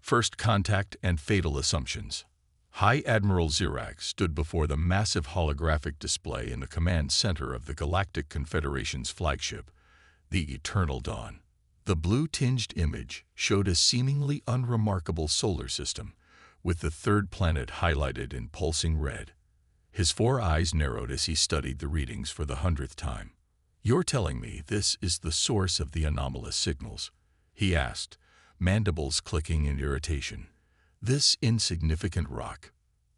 First Contact and Fatal Assumptions. High Admiral Zirax stood before the massive holographic display in the command center of the Galactic Confederation's flagship, the Eternal Dawn. The blue-tinged image showed a seemingly unremarkable solar system, with the third planet highlighted in pulsing red. His 4 eyes narrowed as he studied the readings for the 100th time. "You're telling me this is the source of the anomalous signals?" he asked, mandibles clicking in irritation. "This insignificant rock?"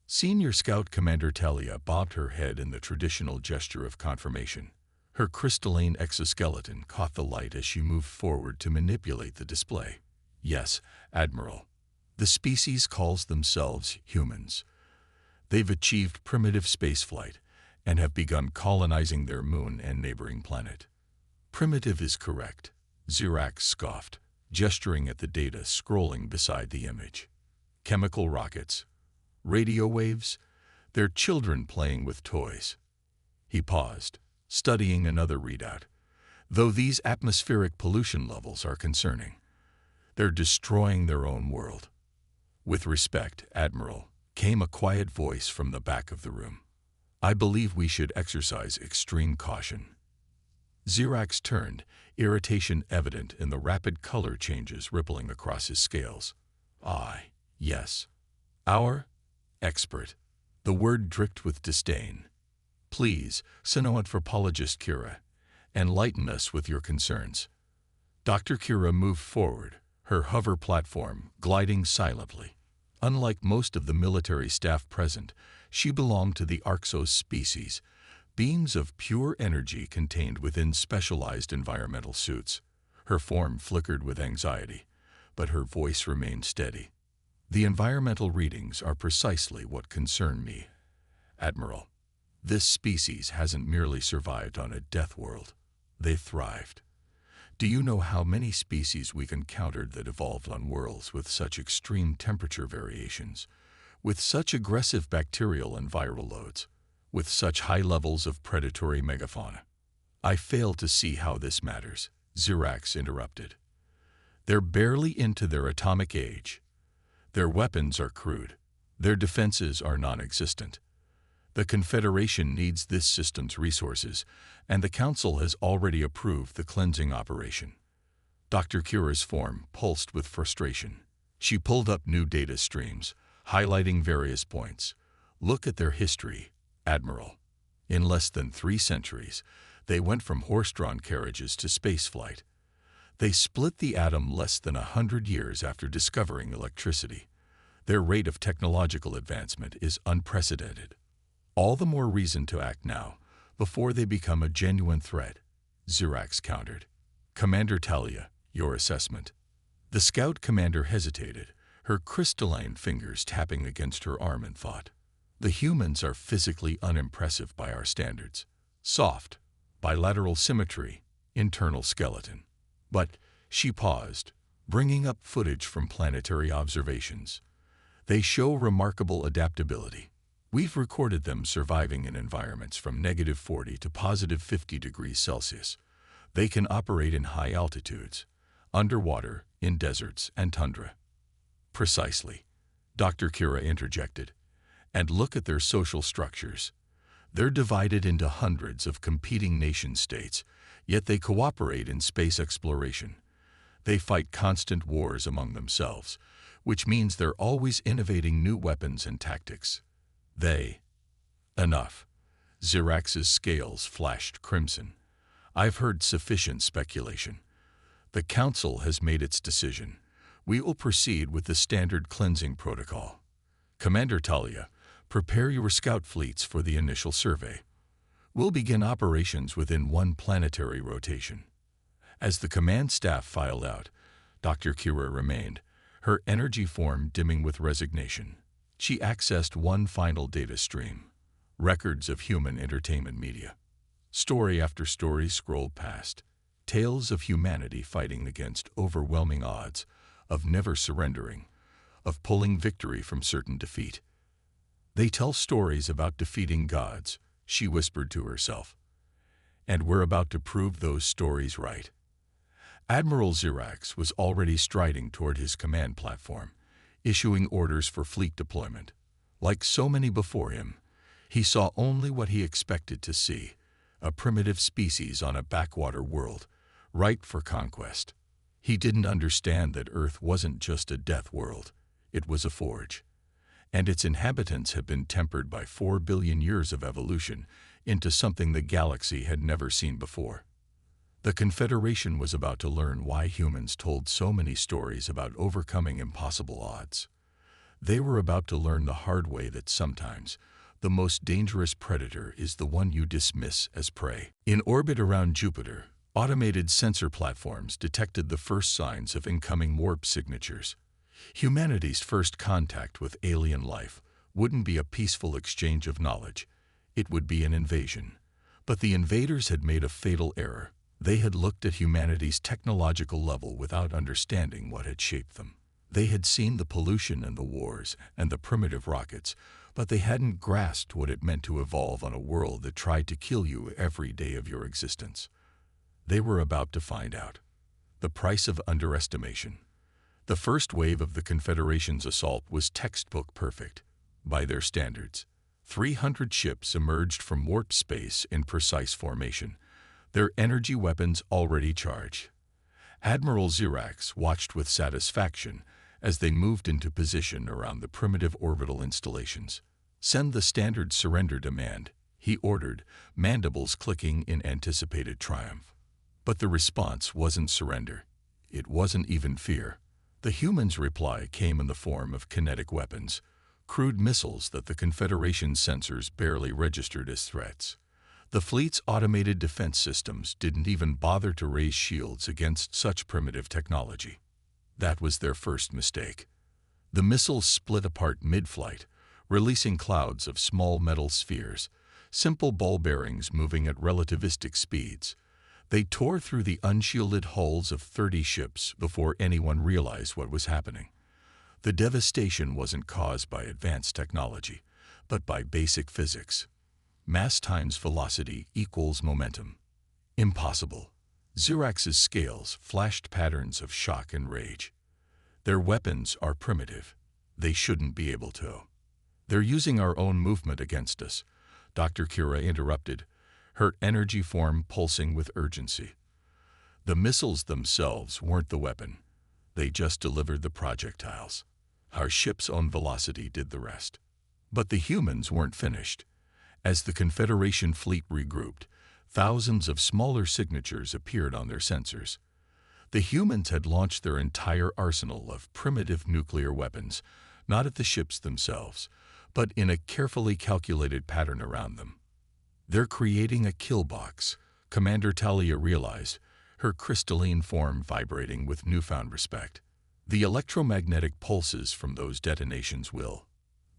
Senior Scout Commander Talia bobbed her head in the traditional gesture of confirmation. Her crystalline exoskeleton caught the light as she moved forward to manipulate the display. "Yes, Admiral. The species calls themselves humans. They've achieved primitive spaceflight and have begun colonizing their moon and neighboring planet." "Primitive is correct," Zirax scoffed, gesturing at the data scrolling beside the image. "Chemical rockets, radio waves, they're children playing with toys." He paused, studying another readout. "Though these atmospheric pollution levels are concerning. They're destroying their own world." "With respect, Admiral," came a quiet voice from the back of the room. "I believe we should exercise extreme caution." Zirax turned, irritation evident in the rapid color changes rippling across his scales. Yes. Our expert." The word dripped with disdain. "Please, Sino-anthropologist Kira, enlighten us with your concerns." Dr. Kira moved forward, her hover platform gliding silently. Unlike most of the military staff present, she belonged to the Arxos species, beings of pure energy contained within specialized environmental suits. Her form flickered with anxiety, but her voice remained steady. "The environmental readings are precisely what concern me, Admiral. This species hasn't merely survived on a death world. They've thrived. Do you know how many species we've encountered that evolved on worlds with such extreme temperature variations, with such aggressive bacterial and viral loads, with such high levels of predatory megafauna?" "I fail to see how this matters," Zirax interrupted. "They're barely into their atomic age. Their weapons are crude. Their defenses are non-existent. The Confederation needs this system's resources, and the Council has already approved the cleansing operation." Dr. Kira's form pulsed with frustration. She pulled up new data streams, highlighting various points. "Look at their history, Admiral. In less than 3 centuries, they went from horse-drawn carriages to spaceflight. They split the atom less than 100 years after discovering electricity. Their rate of technological advancement is unprecedented. All the more reason to act now, before they become a genuine threat," Zirax countered. "Commander Talia, your assessment." The scout commander hesitated, her crystalline fingers tapping against her arm in thought. "The humans are physically unimpressive by our standards. Soft, bilateral symmetry, internal skeleton. But," she paused, bringing up footage from planetary observations, "they show remarkable adaptability. We've recorded them surviving in environments from -40 to +50 degrees Celsius. They can operate in high altitudes, underwater, in deserts and tundra." "Precisely," Dr. Kira interjected. "And look at their social structures. They're divided into hundreds of competing nation-states, yet they cooperate in space exploration. They fight constant wars among themselves, which means they're always innovating new weapons and tactics. Enough." Zirax's scales flashed crimson. "I've heard sufficient speculation. The Council has made its decision. We will proceed with the standard cleansing protocol. Commander Talia, prepare your scout fleets for the initial survey. We'll begin operations within 1 planetary rotation." As the command staff filed out, Dr. Kira remained, her energy form dimming with resignation. She accessed one final data stream, records of human entertainment media. Story after story scrolled past, tales of humanity fighting against overwhelming odds, of never surrendering, of pulling victory from certain defeat. "They tell stories about defeating gods," she whispered to herself. "And we're about to prove those stories right." Admiral Zirax was already striding toward his command platform, issuing orders for fleet deployment. Like so many before him, he saw only what he expected to see, a primitive species on a backwater world, ripe for conquest. He didn't understand that Earth wasn't just a death world, it was a forge. And its inhabitants had been tempered by 4 billion years of evolution into something the galaxy had never seen before. The Confederation was about to learn why humans told so many stories about overcoming impossible odds. They were about to learn the hard way that sometimes the most dangerous predator is the one you dismiss as prey. In orbit around Jupiter, automated sensor platforms detected the first signs of incoming warp signatures. Humanity's first contact with alien life wouldn't be a peaceful exchange of knowledge. It would be an invasion. But the invaders had made a fatal error. They had looked at humanity's technological level without understanding what had shaped them. They had seen the pollution and the wars and the primitive rockets, but they hadn't grasped what it meant to evolve on a world that tried to kill you every day of your existence. They were about to find out. The price of underestimation. The first wave of the Confederation's assault was textbook perfect, by their standards. 300 ships emerged from warp space in precise formation, their energy weapons already charged. Admiral Xerax watched with satisfaction as they moved into position around the primitive orbital installations. "Send the standard surrender demand," he ordered, mandibles clicking in anticipated triumph. But the response wasn't surrender. It wasn't even fear. The humans' reply came in the form of kinetic weapons, crude missiles that the Confederation's sensors barely registered as threats. The fleet's automated defense systems didn't even bother to raise shields against such primitive technology. That was their first mistake. The missiles split apart mid-flight, releasing clouds of small metal spheres, simple ball bearings moving at relativistic speeds. They tore through the unshielded hulls of 30 ships before anyone realized what was happening. The devastation wasn't caused by advanced technology, but by basic physics. Mass times velocity equals momentum. Impossible. Xerax's scales flashed patterns of shock and rage. Their weapons are primitive. They shouldn't be able to. "They're using our own movement against us," Dr. Kira interrupted, her energy form pulsing with urgency. The missiles themselves weren't the weapon. They just delivered the projectiles. Our ship's own velocity did the rest. But the humans weren't finished. As the Confederation fleet regrouped, thousands of smaller signatures appeared on their sensors. The humans had launched their entire arsenal of primitive nuclear weapons, not at the ships themselves, but in a carefully calculated pattern around them. "They're creating a kill box," Commander Talia realized, her crystalline form vibrating with newfound respect. "The electromagnetic pulses from those detonations will."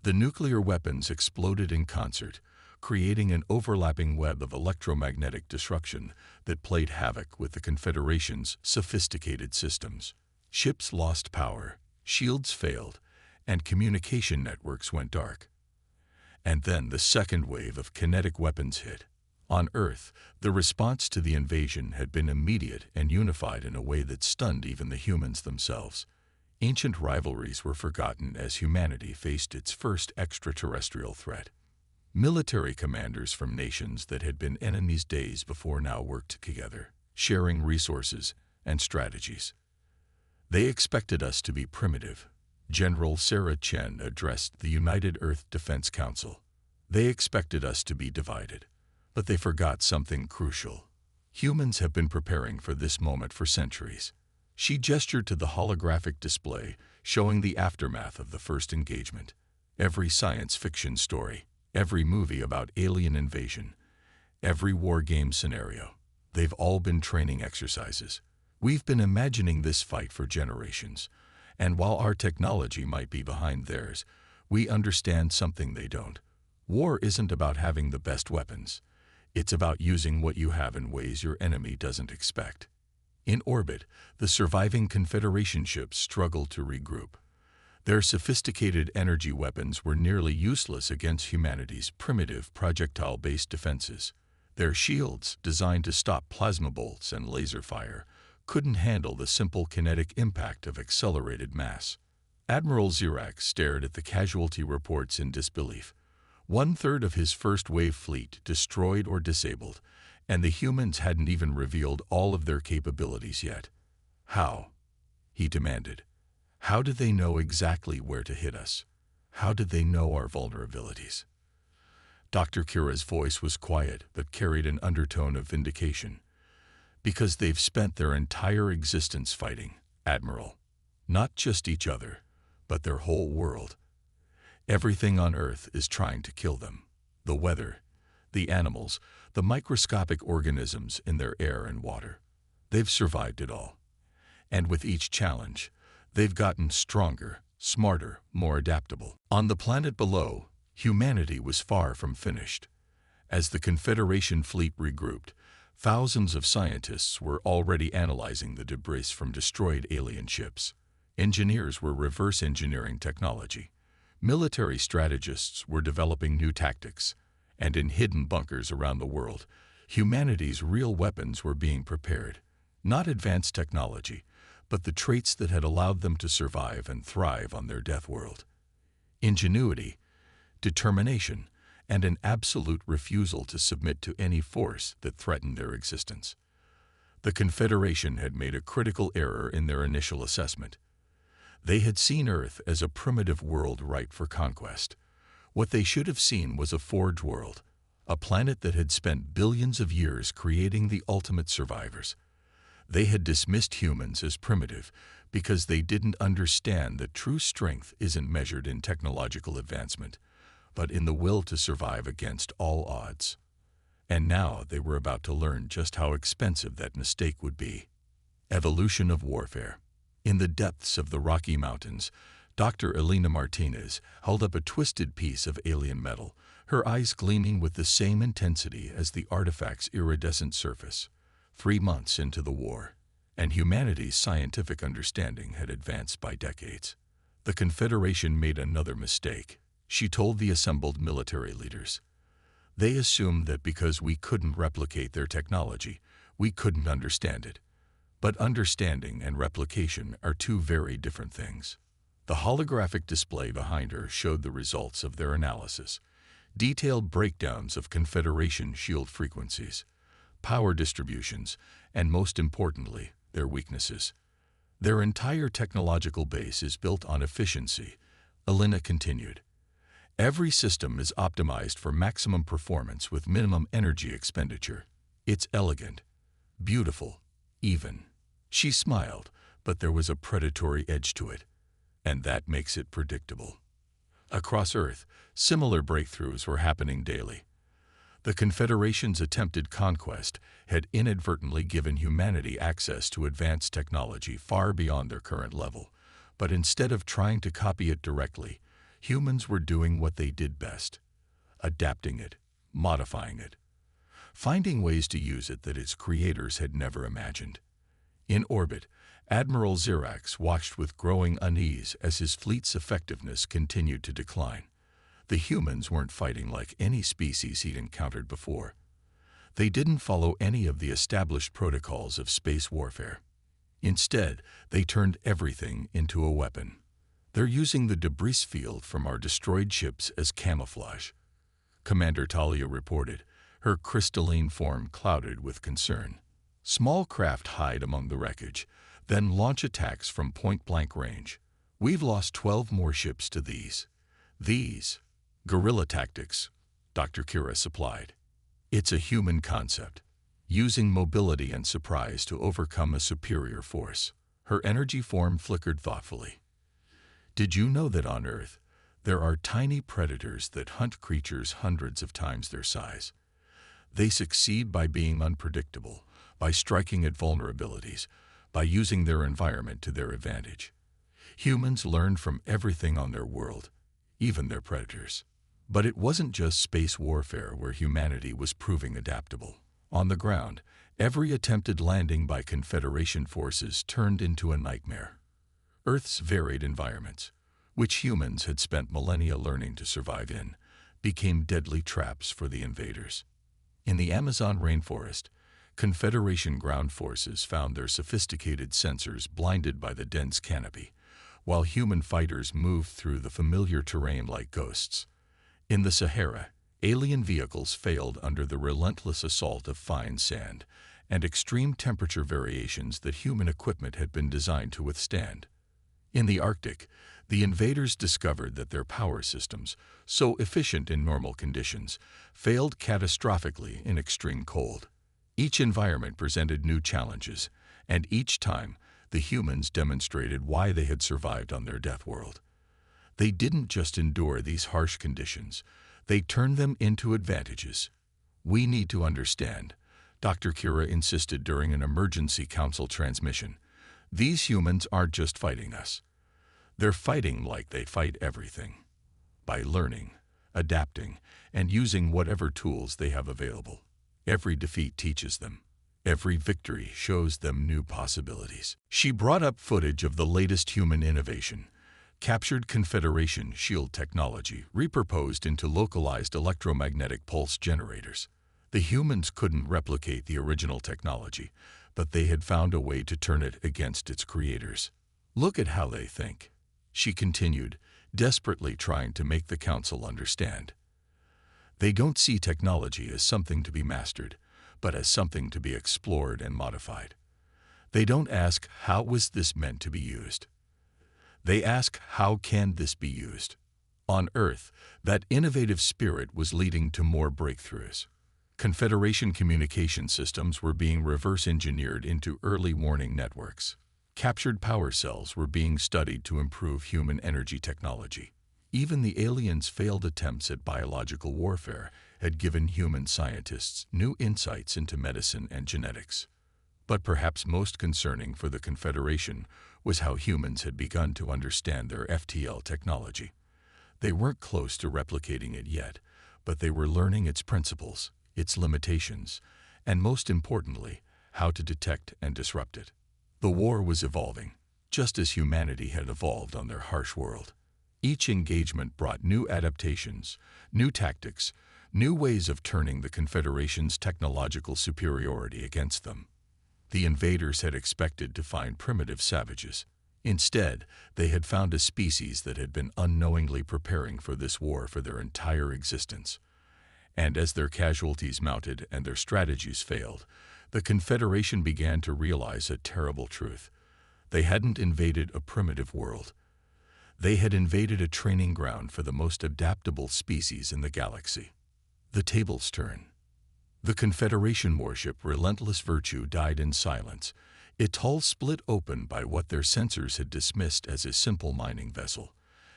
The nuclear weapons exploded in concert, creating an overlapping web of electromagnetic destruction that played havoc with the Confederation's sophisticated systems. Ships lost power, shields failed, and communication networks went dark. And then the second wave of kinetic weapons hit. On Earth, the response to the invasion had been immediate and unified in a way that stunned even the humans themselves. Ancient rivalries were forgotten as humanity faced its first extraterrestrial threat. Military commanders from nations that had been enemies days before now worked together, sharing resources and strategies. "They expected us to be primitive," General Sarah Chen addressed the United Earth Defense Council. "They expected us to be divided, but they forgot something crucial. Humans have been preparing for this moment for centuries." She gestured to the holographic display, showing the aftermath of the first engagement. Every science fiction story, every movie about alien invasion, every war game scenario, they've all been training exercises. We've been imagining this fight for generations, and while our technology might be behind theirs, we understand something they don't. War isn't about having the best weapons. It's about using what you have in ways your enemy doesn't expect. In orbit, the surviving Confederation ships struggled to regroup. Their sophisticated energy weapons were nearly useless against humanity's primitive projectile-based defenses. Their shields, designed to stop plasma bolts and laser fire, couldn't handle the simple kinetic impact of accelerated mass. Admiral Zirac stared at the casualty reports in disbelief. One-third of his first-wave fleet destroyed or disabled, and the humans hadn't even revealed all of their capabilities yet. How? He demanded. How did they know exactly where to hit us? How did they know our vulnerabilities? Dr. Kira's voice was quiet but carried an undertone of vindication. Because they've spent their entire existence fighting, Admiral. Not just each other, but their whole world. Everything on Earth is trying to kill them. The weather, the animals, the microscopic organisms in their air and water. They've survived it all. And with each challenge, they've gotten stronger, smarter, more adaptable. On the planet below, humanity was far from finished. As the Confederation fleet regrouped, thousands of scientists were already analyzing the debris from destroyed alien ships. Engineers were reverse engineering technology. Military strategists were developing new tactics. And in hidden bunkers around the world, humanity's real weapons were being prepared. Not advanced technology, but the traits that had allowed them to survive and thrive on their death world. Ingenuity, determination, and an absolute refusal to submit to any force that threatened their existence. The Confederation had made a critical error in their initial assessment. They had seen Earth as a primitive world ripe for conquest. What they should have seen was a forge world, a planet that had spent billions of years creating the ultimate survivors. They had dismissed humans as primitive because they didn't understand that true strength isn't measured in technological advancement, but in the will to survive against all odds. And now they were about to learn just how expensive that mistake would be. Evolution of warfare. In the depths of the Rocky Mountains, Dr. Elena Martinez held up a twisted piece of alien metal, her eyes gleaming with the same intensity as the artifact's iridescent surface. 3 months into the war, and humanity's scientific understanding had advanced by decades. The Confederation made another mistake. She told the assembled military leaders. They assumed that because we couldn't replicate their technology, we couldn't understand it. But understanding and replication are two very different things. The holographic display behind her showed the results of their analysis. Detailed breakdowns of Confederation shield frequencies, power distributions, and most importantly, their weaknesses. Their entire technological base is built on efficiency, Elena continued. Every system is optimized for maximum performance with minimum energy expenditure. It's elegant, beautiful, even. She smiled, but there was a predatory edge to it, and that makes it predictable. Across Earth, similar breakthroughs were happening daily. The Confederation's attempted conquest had inadvertently given humanity access to advanced technology far beyond their current level, but instead of trying to copy it directly, humans were doing what they did best, adapting it, modifying it, finding ways to use it that its creators had never imagined. In orbit, Admiral Zirac watched with growing unease as his fleet's effectiveness continued to decline. The humans weren't fighting like any species he'd encountered before. They didn't follow any of the established protocols of space warfare. Instead, they turned everything into a weapon. They're using the debris field from our destroyed ships as camouflage, Commander Talia reported, her crystalline form clouded with concern. Small craft hide among the wreckage, then launch attacks from point-blank range. We've lost 12 more ships to these. Guerrilla tactics, Dr. Kira supplied. It's a human concept, using mobility and surprise to overcome a superior force. Her energy form flickered thoughtfully. Did you know that on Earth, there are tiny predators that hunt creatures hundreds of times their size? They succeed by being unpredictable, by striking at vulnerabilities, by using their environment to their advantage. Humans learned from everything on their world, even their predators. But it wasn't just space warfare where humanity was proving adaptable. On the ground, every attempted landing by Confederation forces turned into a nightmare. Earth's varied environments, which humans had spent millennia learning to survive in, became deadly traps for the invaders. In the Amazon rainforest, Confederation ground forces found their sophisticated sensors blinded by the dense canopy, while human fighters moved through the familiar terrain like ghosts. In the Sahara, alien vehicles failed under the relentless assault of fine sand and extreme temperature variations that human equipment had been designed to withstand. In the Arctic, the invaders discovered that their power systems, so efficient in normal conditions, failed catastrophically in extreme cold. Each environment presented new challenges, and each time, the humans demonstrated why they had survived on their Deathworld. They didn't just endure these harsh conditions, they turned them into advantages. "We need to understand," Dr. Kira insisted during an emergency council transmission. "These humans aren't just fighting us. They're fighting like they fight everything, by learning, adapting, and using whatever tools they have available. Every defeat teaches them. Every victory shows them new possibilities." She brought up footage of the latest human innovation, captured Confederation shield technology repurposed into localized electromagnetic pulse generators. The humans couldn't replicate the original technology, but they had found a way to turn it against its creators. "Look at how they think," she continued, desperately trying to make the council understand. "They don't see technology as something to be mastered, but as something to be explored and modified. They don't ask, how was this meant to be used? They ask, how can this be used?" On Earth, that innovative spirit was leading to more breakthroughs. Confederation communication systems were being reverse-engineered into early warning networks. Captured power cells were being studied to improve human energy technology. Even the aliens' failed attempts at biological warfare had given human scientists new insights into medicine and genetics. But perhaps most concerning for the Confederation was how humans had begun to understand their FTL technology. They weren't close to replicating it yet, but they were learning its principles, its limitations, and most importantly, how to detect and disrupt it. The war was evolving, just as humanity had evolved on their harsh world. Each engagement brought new adaptations, new tactics, new ways of turning the Confederation's technological superiority against them. The invaders had expected to find primitive savages. Instead, they had found a species that had been unknowingly preparing for this war for their entire existence. And as their casualties mounted and their strategies failed, the Confederation began to realize a terrible truth. They hadn't invaded a primitive world. They had invaded a training ground for the most adaptable species in the galaxy. The tables turn. The Confederation warship Relentless Virtue died in silence, its hull split open by what their sensors had dismissed as a simple mining vessel.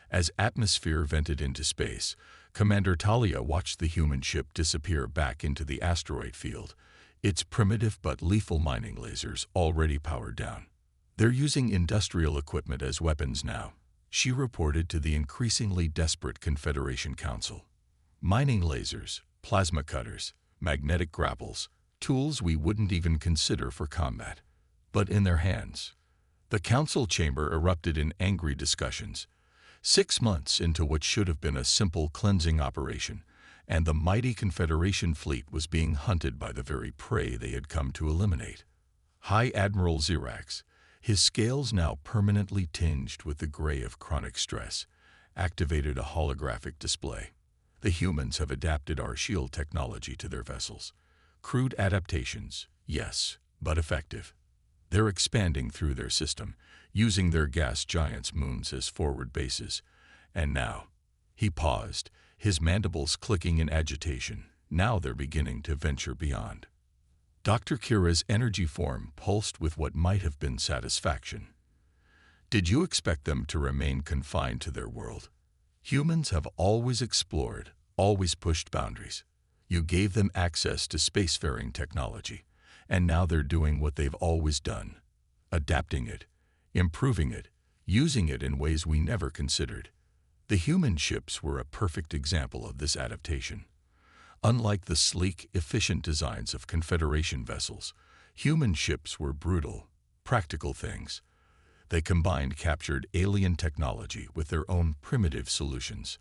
As atmosphere vented into space, Commander Talia watched the human ship disappear back into the asteroid field, its primitive but lethal mining lasers already powered down. "They're using industrial equipment as weapons now," she reported to the increasingly desperate Confederation Council. "Mining lasers, plasma cutters, magnetic grapples, tools we wouldn't even consider for combat. But in their hands." The council chamber erupted in angry discussions. 6 months into what should have been a simple cleansing operation, and the mighty Confederation fleet was being hunted by the very prey they had come to eliminate. High Admiral Xerax, his scales now permanently tinged with the gray of chronic stress, activated a holographic display. "The humans have adapted our shield technology to their vessels. Crude adaptations, yes, but effective. They're expanding through their system, using their gas giants' moons as forward bases. And now," he paused, his mandibles clicking in agitation, "now they're beginning to venture beyond." Dr. Kira's energy form pulsed with what might have been satisfaction. "Did you expect them to remain confined to their world? Humans have always explored, always pushed boundaries. You gave them access to spacefaring technology, and now they're doing what they've always done, adapting it, improving it, using it in ways we never considered. The human ships were a perfect example of this adaptation. Unlike the sleek, efficient designs of Confederation vessels, human ships were brutal, practical things. They combined captured alien technology with their own primitive solutions.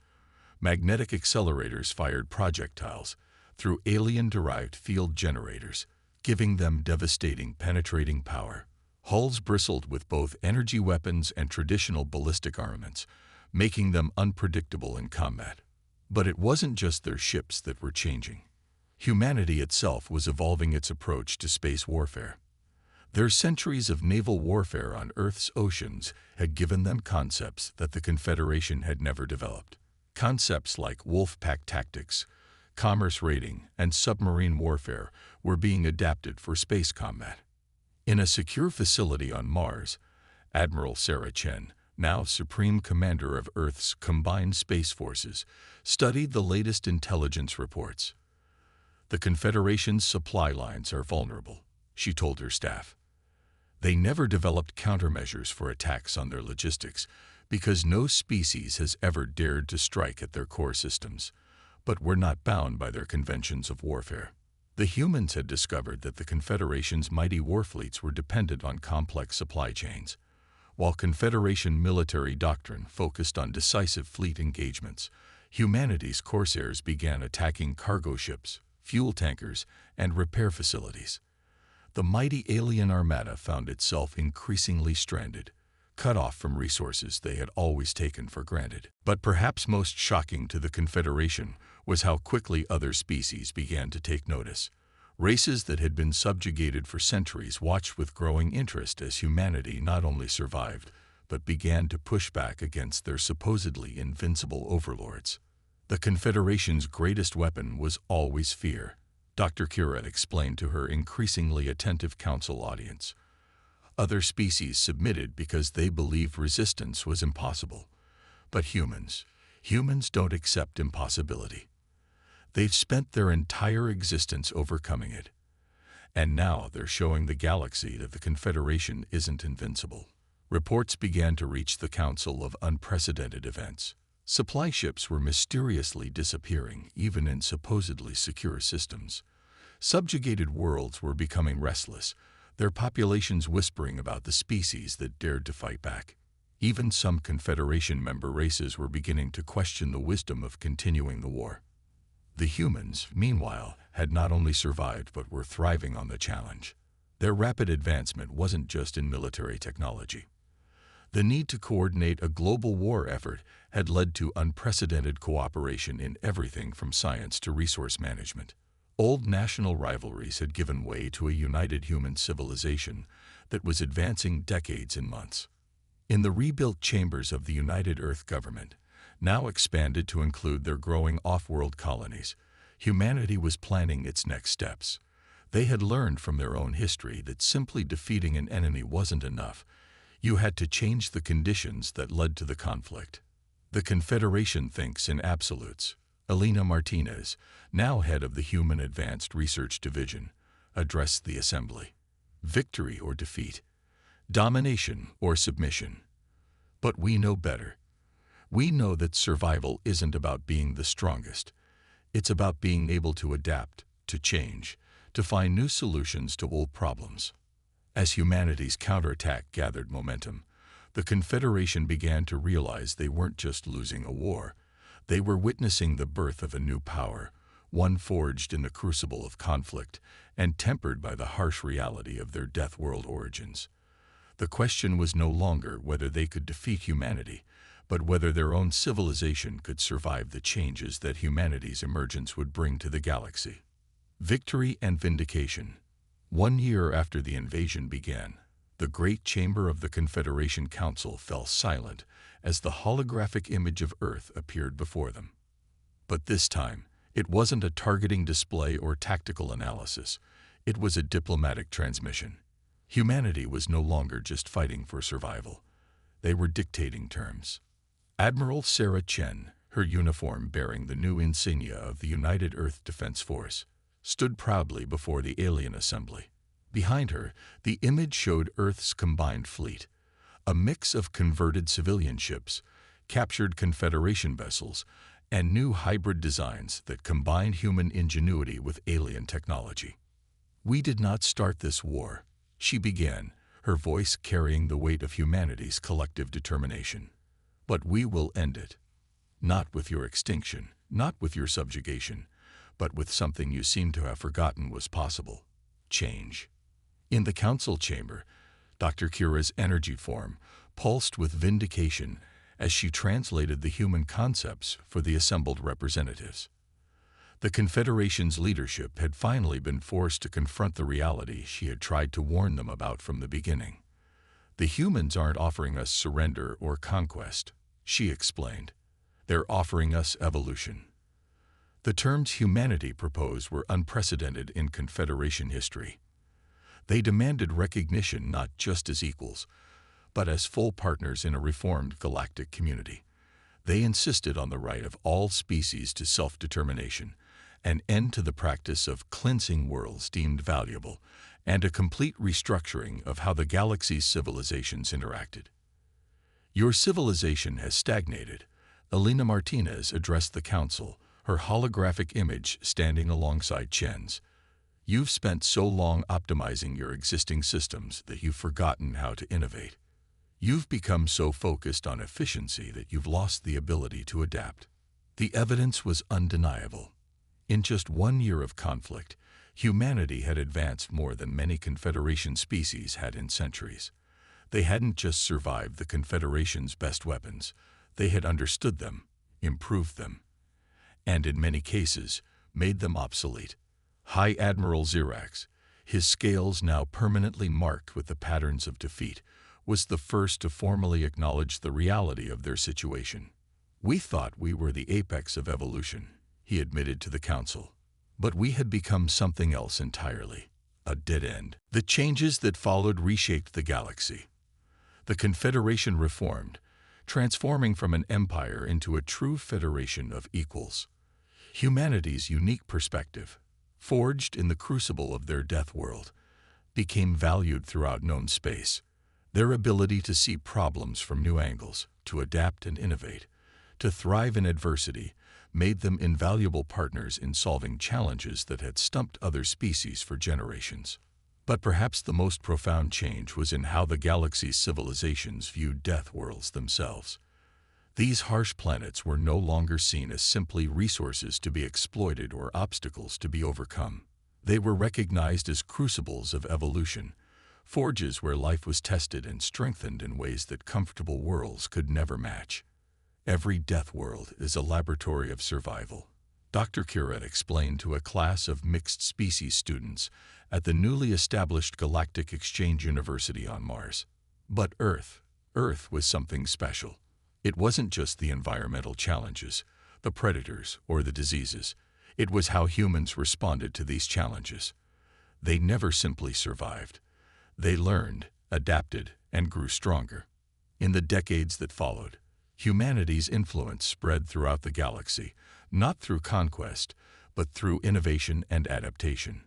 Magnetic accelerators fired projectiles through alien-derived field generators, giving them devastating, penetrating power, Hulls bristled with both energy weapons and traditional ballistic armaments, making them unpredictable in combat. But it wasn't just their ships that were changing. Humanity itself was evolving its approach to space warfare. Their centuries of naval warfare on Earth's oceans had given them concepts that the Confederation had never developed. Concepts like wolf-pack tactics, commerce raiding, and submarine warfare were being adapted for space combat. In a secure facility on Mars, Admiral Sarah Chen, now Supreme Commander of Earth's combined space forces, studied the latest intelligence reports. "The Confederation's supply lines are vulnerable," she told her staff. "They never developed countermeasures for attacks on their logistics because no species has ever dared to strike at their core systems, but we're not bound by their conventions of warfare." The humans had discovered that the Confederation's mighty warfleets were dependent on complex supply chains. While Confederation military doctrine focused on decisive fleet engagements, humanity's corsairs began attacking cargo ships, fuel tankers, and repair facilities. The mighty alien armada found itself increasingly stranded, cut off from resources they had always taken for granted. But perhaps most shocking to the Confederation was how quickly other species began to take notice. Races that had been subjugated for centuries watched with growing interest as humanity not only survived, but began to push back against their supposedly invincible overlords. The Confederation's greatest weapon was always fear, Dr. Kira explained to her increasingly attentive council audience. Other species submitted because they believed resistance was impossible. But humans don't accept impossibility. They've spent their entire existence overcoming it. And now they're showing the galaxy that the Confederation isn't invincible. Reports began to reach the Council of unprecedented events. Supply ships were mysteriously disappearing, even in supposedly secure systems. Subjugated worlds were becoming restless, their populations whispering about the species that dared to fight back. Even some Confederation member races were beginning to question the wisdom of continuing the war. The humans, meanwhile, had not only survived but were thriving on the challenge. Their rapid advancement wasn't just in military technology. The need to coordinate a global war effort had led to unprecedented cooperation in everything from science to resource management. Old national rivalries had given way to a united human civilization that was advancing decades in months. In the rebuilt chambers of the United Earth government, now expanded to include their growing off-world colonies, humanity was planning its next steps. They had learned from their own history that simply defeating an enemy wasn't enough. You had to change the conditions that led to the conflict. The Confederation thinks in absolutes. Elena Martinez, now head of the Human Advanced Research Division, addressed the assembly. Victory or defeat, domination or submission. But we know better. We know that survival isn't about being the strongest. It's about being able to adapt, to change, to find new solutions to old problems. As humanity's counterattack gathered momentum, the Confederation began to realize they weren't just losing a war. They were witnessing the birth of a new power, one forged in the crucible of conflict and tempered by the harsh reality of their Deathworld origins. The question was no longer whether they could defeat humanity, but whether their own civilization could survive the changes that humanity's emergence would bring to the galaxy. Victory and vindication. 1 year after the invasion began, the great chamber of the Confederation Council fell silent as the holographic image of Earth appeared before them. But this time, it wasn't a targeting display or tactical analysis. It was a diplomatic transmission. Humanity was no longer just fighting for survival. They were dictating terms. Admiral Sarah Chen, her uniform bearing the new insignia of the United Earth Defense Force, stood proudly before the alien assembly. Behind her, the image showed Earth's combined fleet, a mix of converted civilian ships, captured Confederation vessels, and new hybrid designs that combined human ingenuity with alien technology. "We did not start this war," she began, her voice carrying the weight of humanity's collective determination. "But we will end it. Not with your extinction, not with your subjugation, but with something you seem to have forgotten was possible: change." In the council chamber, Dr. Kira's energy form pulsed with vindication as she translated the human concepts for the assembled representatives. The Confederation's leadership had finally been forced to confront the reality she had tried to warn them about from the beginning. The humans aren't offering us surrender or conquest, she explained. They're offering us evolution. The terms humanity proposed were unprecedented in Confederation history. They demanded recognition not just as equals, but as full partners in a reformed galactic community. They insisted on the right of all species to self-determination, an end to the practice of cleansing worlds deemed valuable, and a complete restructuring of how the galaxy's civilizations interacted. Your civilization has stagnated, Elena Martinez addressed the council, her holographic image standing alongside Chen's. You've spent so long optimizing your existing systems that you've forgotten how to innovate. You've become so focused on efficiency that you've lost the ability to adapt. The evidence was undeniable. In just 1 year of conflict, humanity had advanced more than many Confederation species had in centuries. They hadn't just survived the Confederation's best weapons, they had understood them, improved them, and in many cases, made them obsolete. High Admiral Xerax, his scales now permanently marked with the patterns of defeat, was the first to formally acknowledge the reality of their situation. We thought we were the apex of evolution, he admitted to the council. But we had become something else entirely, a dead end. The changes that followed reshaped the galaxy. The Confederation reformed, transforming from an empire into a true federation of equals. Humanity's unique perspective, forged in the crucible of their Deathworld, became valued throughout known space. Their ability to see problems from new angles, to adapt and innovate, to thrive in adversity, made them invaluable partners in solving challenges that had stumped other species for generations. But perhaps the most profound change was in how the galaxy's civilizations viewed Deathworlds themselves. These harsh planets were no longer seen as simply resources to be exploited or obstacles to be overcome. They were recognized as crucibles of evolution, forges where life was tested and strengthened in ways that comfortable worlds could never match. Every Deathworld is a laboratory of survival, Dr. Kira explained to a class of mixed-species students at the newly established Galactic Exchange University on Mars. But Earth was something special. It wasn't just the environmental challenges, the predators, or the diseases. It was how humans responded to these challenges. They never simply survived. They learned, adapted, and grew stronger. In the decades that followed, humanity's influence spread throughout the galaxy, not through conquest, but through innovation and adaptation.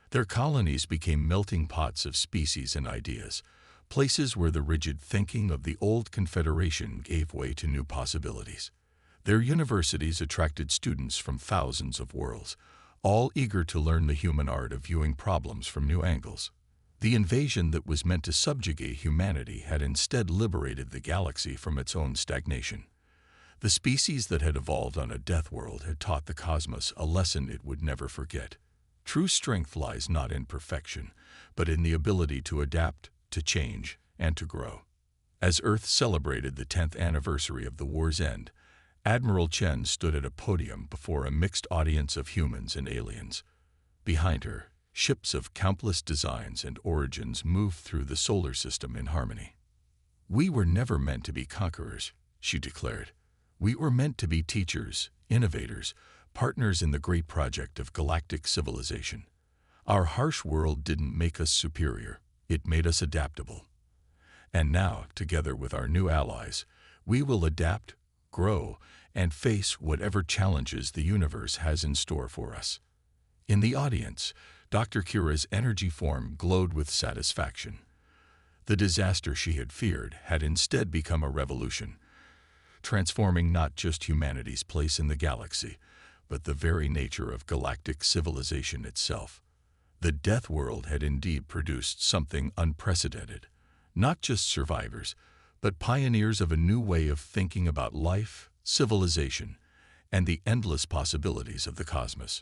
Their colonies became melting pots of species and ideas, places where the rigid thinking of the old Confederation gave way to new possibilities. Their universities attracted students from thousands of worlds, all eager to learn the human art of viewing problems from new angles. The invasion that was meant to subjugate humanity had instead liberated the galaxy from its own stagnation. The species that had evolved on a Deathworld had taught the cosmos a lesson it would never forget. True strength lies not in perfection, but in the ability to adapt, to change, and to grow. As Earth celebrated the 10th anniversary of the war's end, Admiral Chen stood at a podium before a mixed audience of humans and aliens. Behind her, ships of countless designs and origins moved through the solar system in harmony. "We were never meant to be conquerors," she declared. "We were meant to be teachers, innovators, partners in the great project of galactic civilization. Our harsh world didn't make us superior, it made us adaptable. And now, together with our new allies, we will adapt, grow, and face whatever challenges the universe has in store for us." In the audience, Dr. Kira's energy form glowed with satisfaction. The disaster she had feared had instead become a revolution, transforming not just humanity's place in the galaxy, but the very nature of galactic civilization itself. The Deathworld had indeed produced something unprecedented, not just survivors, but pioneers of a new way of thinking about life, civilization, and the endless possibilities of the cosmos.